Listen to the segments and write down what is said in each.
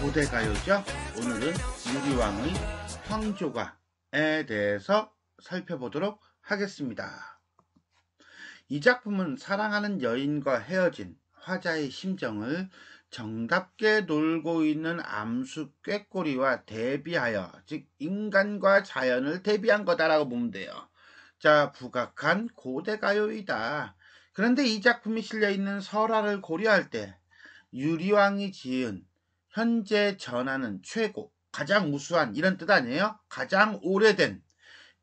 고대가요죠. 오늘은 유리왕의 황조가에 대해서 살펴보도록 하겠습니다. 이 작품은 사랑하는 여인과 헤어진 화자의 심정을 정답게 놀고 있는 암수 꾀꼬리와 대비하여, 즉 인간과 자연을 대비한 거다라고 보면 돼요. 자, 부각한 고대가요이다. 그런데 이 작품이 실려있는 설화를 고려할 때 유리왕이 지은 현재 전하는 최고, 가장 우수한 이런 뜻 아니에요? 가장 오래된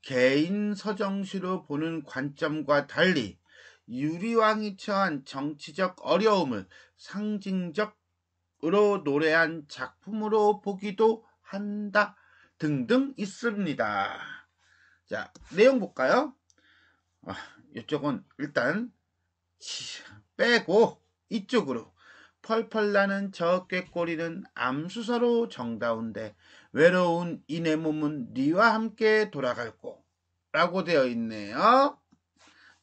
개인 서정시로 보는 관점과 달리 유리왕이 처한 정치적 어려움을 상징적으로 노래한 작품으로 보기도 한다 등등 있습니다. 자, 내용 볼까요? 이쪽은 일단 빼고 이쪽으로 펄펄 나는 저 꾀꼬리는 암수서로 정다운데 외로운 이 내 몸은 네와 함께 돌아갈고 라고 되어 있네요.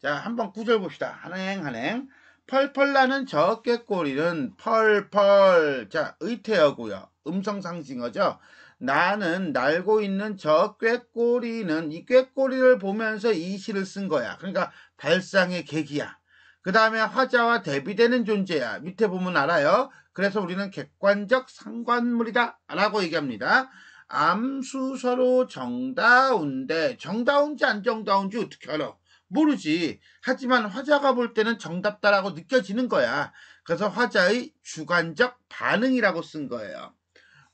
자, 한번 구절 봅시다. 한행 펄펄 나는 저 꾀꼬리는 펄펄, 자, 의태어고요. 음성상징어죠. 나는 날고 있는 저 꾀꼬리는, 이 꾀꼬리를 보면서 이 시를 쓴 거야. 그러니까 발상의 계기야. 그 다음에 화자와 대비되는 존재야. 밑에 보면 알아요. 그래서 우리는 객관적 상관물이다 라고 얘기합니다. 암수서로 정다운데 정다운지 안 정다운지 어떻게 알아? 모르지. 하지만 화자가 볼 때는 정답다라고 느껴지는 거야. 그래서 화자의 주관적 반응이라고 쓴 거예요.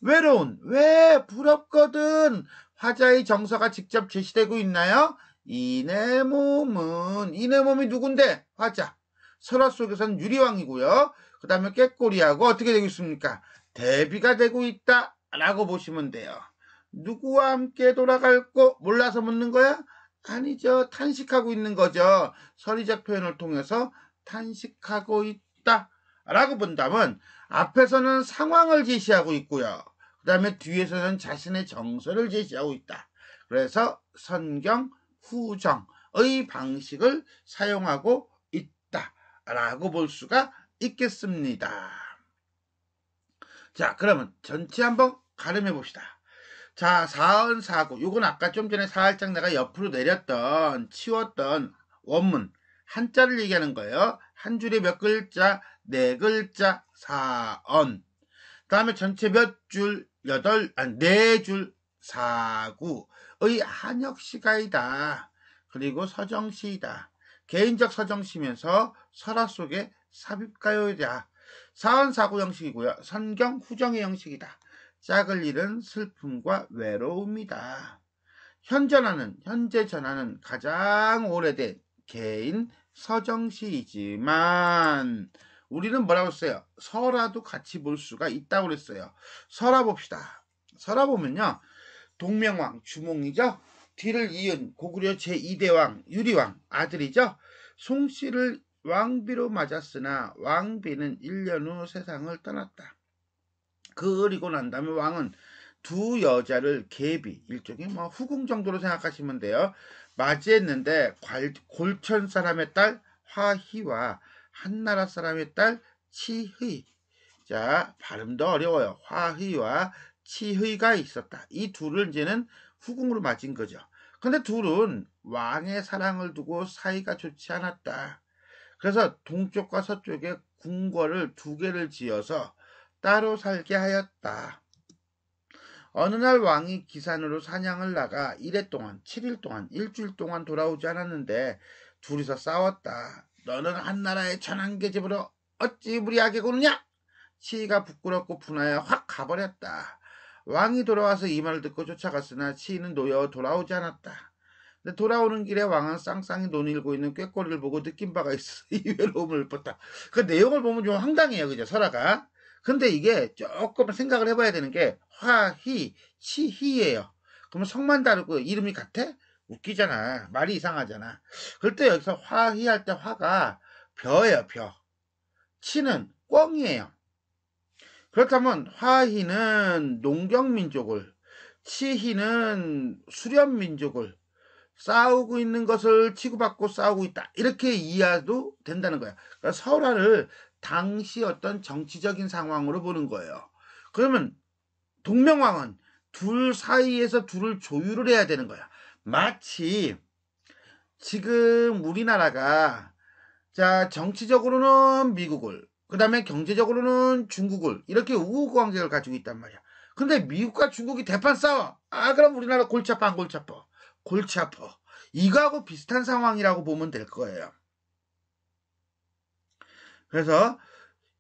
외로운, 왜 부럽거든. 화자의 정서가 직접 제시되고 있나요? 이 내 몸이 누군데? 화자. 설화 속에서는 유리왕이고요. 그 다음에 꾀꼬리하고 어떻게 되고 있습니까? 대비가 되고 있다 라고 보시면 돼요. 누구와 함께 돌아갈고 몰라서 묻는 거야? 아니죠. 탄식하고 있는 거죠. 서리적 표현을 통해서 탄식하고 있다 라고 본다면 앞에서는 상황을 제시하고 있고요. 그 다음에 뒤에서는 자신의 정서를 제시하고 있다. 그래서 선경, 후정의 방식을 사용하고 있다 라고 볼 수가 있겠습니다. 자, 그러면 전체 한번 가름해 봅시다. 자, 사언사구. 요건 아까 좀 전에 살짝 내가 옆으로 치웠던 원문. 한자를 얘기하는 거예요. 한 줄에 몇 글자? 네 글자. 사언. 그 다음에 전체 몇 줄? 네 줄. 사구의 한역시가이다. 그리고 서정시이다. 개인적 서정시면서 설화 속에 삽입가요이다. 사언사구 형식이고요. 선경, 후정의 형식이다. 짝을 잃은 슬픔과 외로움이다. 현재 전하는 가장 오래된 개인 서정시이지만 우리는 뭐라고 했어요? 설화도 같이 볼 수가 있다고 그랬어요. 설화 봅시다. 설화 보면요. 동명왕, 주몽이죠. 뒤를 이은 고구려 제2대왕 유리왕 아들이죠. 송씨를 왕비로 맞았으나 왕비는 1년 후 세상을 떠났다. 그리고 난 다음에 왕은 두 여자를 계비, 일종의 후궁 정도로 생각하시면 돼요. 맞이했는데 골천 사람의 딸 화희와 한나라 사람의 딸 치의. 자, 발음도 어려워요. 화희와 치의가 있었다. 이 둘을 이제는 후궁으로 맞은 거죠. 근데 둘은 왕의 사랑을 두고 사이가 좋지 않았다. 그래서 동쪽과 서쪽에 궁궐을 2개를 지어서 따로 살게 하였다. 어느 날 왕이 기산으로 사냥을 나가 7일 동안 일주일 동안 돌아오지 않았는데 둘이서 싸웠다. 너는 한나라의 천한계집으로 어찌 무리하게 구느냐? 치이가 부끄럽고 분하여 확 가버렸다. 왕이 돌아와서 이 말을 듣고 쫓아갔으나 치이는 놓여 돌아오지 않았다. 근데 돌아오는 길에 왕은 쌍쌍이 논일고 있는 꾀꼬리를 보고 느낀 바가 있어. 이 외로움을 읊었다. 그 내용을 보면 좀 황당해요. 그죠? 설화가. 근데 이게 조금 생각을 해봐야 되는 게 화희, 치희예요. 그러면 성만 다르고 이름이 같아? 웃기잖아. 말이 이상하잖아. 그럴 때 여기서 화희 할 때 화가 벼예요. 벼. 치는 꿩이에요. 그렇다면 화희는 농경민족을, 치희는 수렵민족을 싸우고 있는 것을 치고받고 싸우고 있다. 이렇게 이해해도 된다는 거야. 그러니까 설화를 당시 어떤 정치적인 상황으로 보는 거예요. 그러면 동명왕은 둘 사이에서 둘을 조율을 해야 되는 거야. 마치 지금 우리나라가 자 정치적으로는 미국을 그 다음에 경제적으로는 중국을 이렇게 우호 관계를 가지고 있단 말이야. 근데 미국과 중국이 대판 싸워. 그럼 우리나라 골치 아파 안 골치 아파? 골치 아파. 이거하고 비슷한 상황이라고 보면 될 거예요. 그래서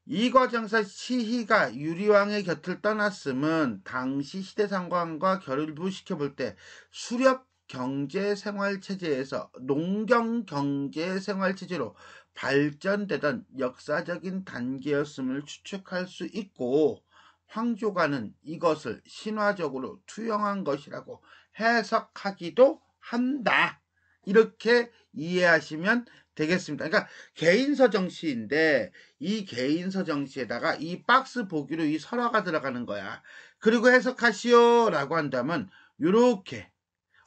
이 과정에서 시희가 유리왕의 곁을 떠났음은 당시 시대 상황과 결부시켜 볼 때 수렵 경제생활체제에서 농경 경제생활체제로 발전되던 역사적인 단계였음을 추측할 수 있고, 황조가는 이것을 신화적으로 투영한 것이라고 해석하기도 한다. 이렇게 이해하시면 되겠습니다. 그러니까 개인서정시인데 이 개인서정시에다가 이 박스 보기로 이 설화가 들어가는 거야. 그리고 해석하시오 라고 한다면 이렇게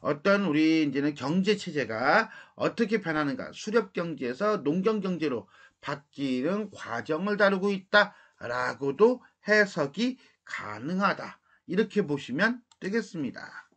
어떤 우리 이제는 경제체제가 어떻게 변하는가, 수렵경제에서 농경경제로 바뀌는 과정을 다루고 있다라고도 해석이 가능하다. 이렇게 보시면 되겠습니다.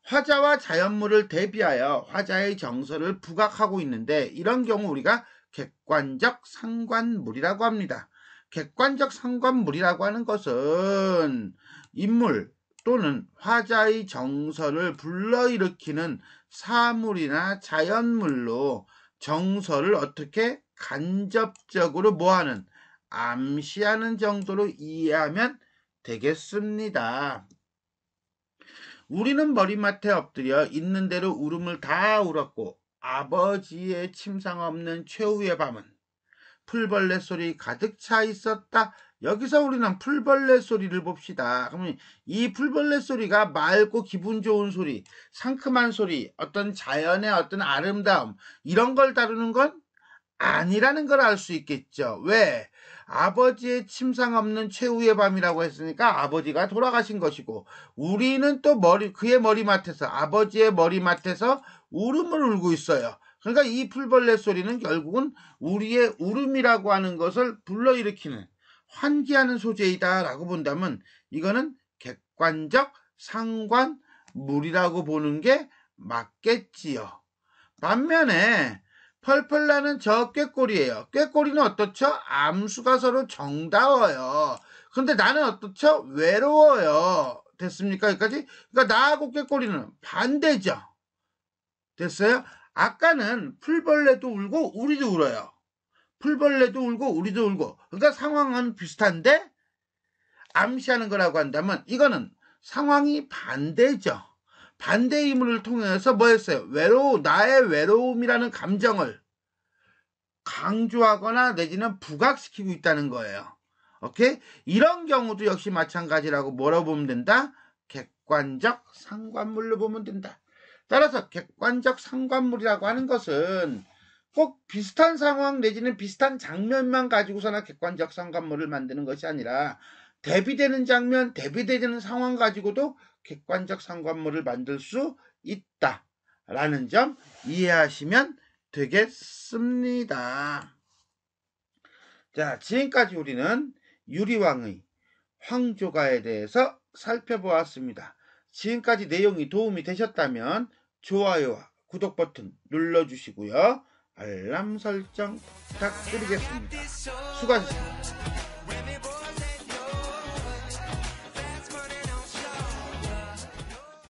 화자와 자연물을 대비하여 화자의 정서를 부각하고 있는데 이런 경우 우리가 객관적 상관물이라고 합니다. 객관적 상관물이라고 하는 것은 인물 또는 화자의 정서를 불러일으키는 사물이나 자연물로 정서를 어떻게 간접적으로 뭐하는, 암시하는 정도로 이해하면 되겠습니다. 우리는 머리맡에 엎드려 있는 대로 울음을 다 울었고 아버지의 침상 없는 최후의 밤은 풀벌레 소리 가득 차 있었다. 여기서 우리는 풀벌레 소리를 봅시다. 그러면 이 풀벌레 소리가 맑고 기분 좋은 소리, 상큼한 소리, 어떤 자연의 어떤 아름다움 이런 걸 다루는 건 아니라는 걸 알 수 있겠죠. 왜? 아버지의 침상 없는 최후의 밤이라고 했으니까 아버지가 돌아가신 것이고, 우리는 또 그의 머리맡에서, 아버지의 머리맡에서 울음을 울고 있어요. 그러니까 이 풀벌레 소리는 결국은 우리의 울음이라고 하는 것을 불러일으키는, 환기하는 소재이다 라고 본다면 이거는 객관적 상관물이라고 보는 게 맞겠지요. 반면에 펄펄 나는 저 꾀꼬리예요. 꾀꼬리는 어떻죠? 암수가 서로 정다워요. 근데 나는 어떻죠? 외로워요. 됐습니까? 여기까지? 그러니까 나하고 꾀꼬리는 반대죠. 됐어요? 아까는 풀벌레도 울고 우리도 울어요. 풀벌레도 울고 우리도 울고. 그러니까 상황은 비슷한데 암시하는 거라고 한다면 이거는 상황이 반대죠. 반대임을 통해서 뭐였어요? 나의 외로움이라는 감정을 강조하거나 내지는 부각시키고 있다는 거예요. 오케이? 이런 경우도 역시 마찬가지라고 뭐라고 보면 된다? 객관적 상관물로 보면 된다. 따라서 객관적 상관물이라고 하는 것은 꼭 비슷한 상황 내지는 비슷한 장면만 가지고서나 객관적 상관물을 만드는 것이 아니라 대비되는 장면, 대비되는 상황 가지고도 객관적 상관물을 만들 수 있다라는 점 이해하시면 되겠습니다. 자, 지금까지 우리는 유리왕의 황조가에 대해서 살펴보았습니다. 지금까지 내용이 도움이 되셨다면 좋아요와 구독 버튼 눌러주시고요. 알람 설정 부탁드리겠습니다. 수고하셨습니다.